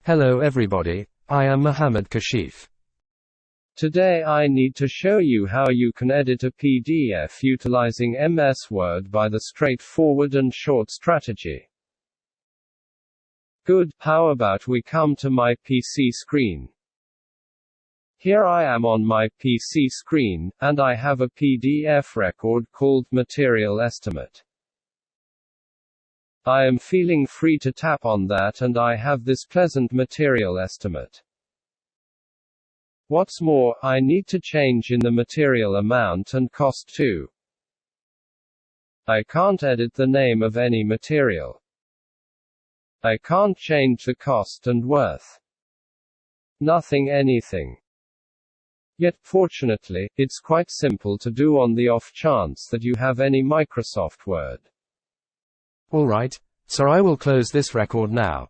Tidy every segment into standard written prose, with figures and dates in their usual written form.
Hello everybody, I am Hadi Kashif. Today I need to show you how you can edit a PDF utilizing MS Word by the straightforward and short strategy. Good, how about we come to my PC screen. Here I am on my PC screen, and I have a PDF record called Material Estimate. I am feeling free to tap on that and I have this pleasant material estimate. What's more, I need to change in the material amount and cost too. I can't edit the name of any material. I can't change the cost and worth. Nothing anything. Yet, fortunately, it's quite simple to do on the off chance that you have any Microsoft Word. Alright, so I will close this record now.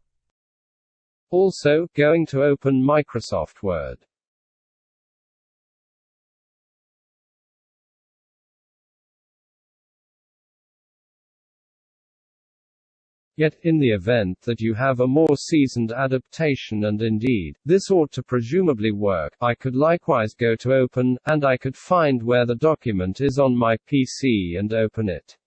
Also, going to open Microsoft Word. Yet, in the event that you have a more seasoned adaptation, and indeed, this ought to presumably work, I could likewise go to Open, and I could find where the document is on my PC and open it.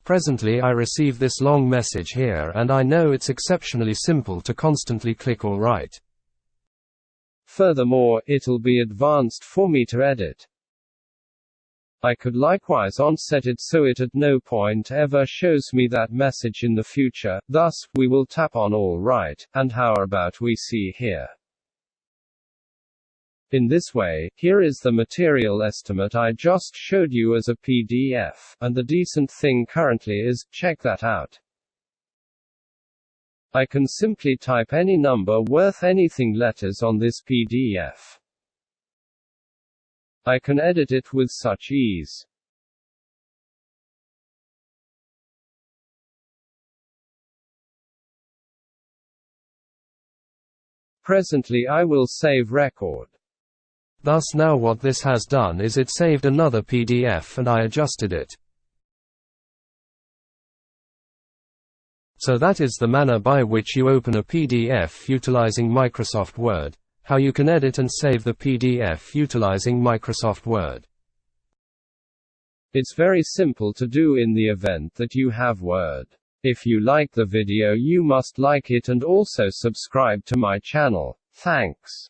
Presently I receive this long message here and I know it's exceptionally simple to constantly click Alright. Furthermore, it'll be advanced for me to edit. I could likewise onset it so it at no point ever shows me that message in the future, thus, we will tap on Alright, and how about we see here. In this way, here is the material estimate I just showed you as a PDF, and the decent thing currently is, check that out. I can simply type any number worth anything letters on this PDF. I can edit it with such ease. Presently I will save record. Thus now what this has done is it saved another PDF and I adjusted it. So that is the manner by which you open a PDF utilizing Microsoft Word, how you can edit and save the PDF utilizing Microsoft Word. It's very simple to do in the event that you have Word. If you like the video, you must like it and also subscribe to my channel. Thanks.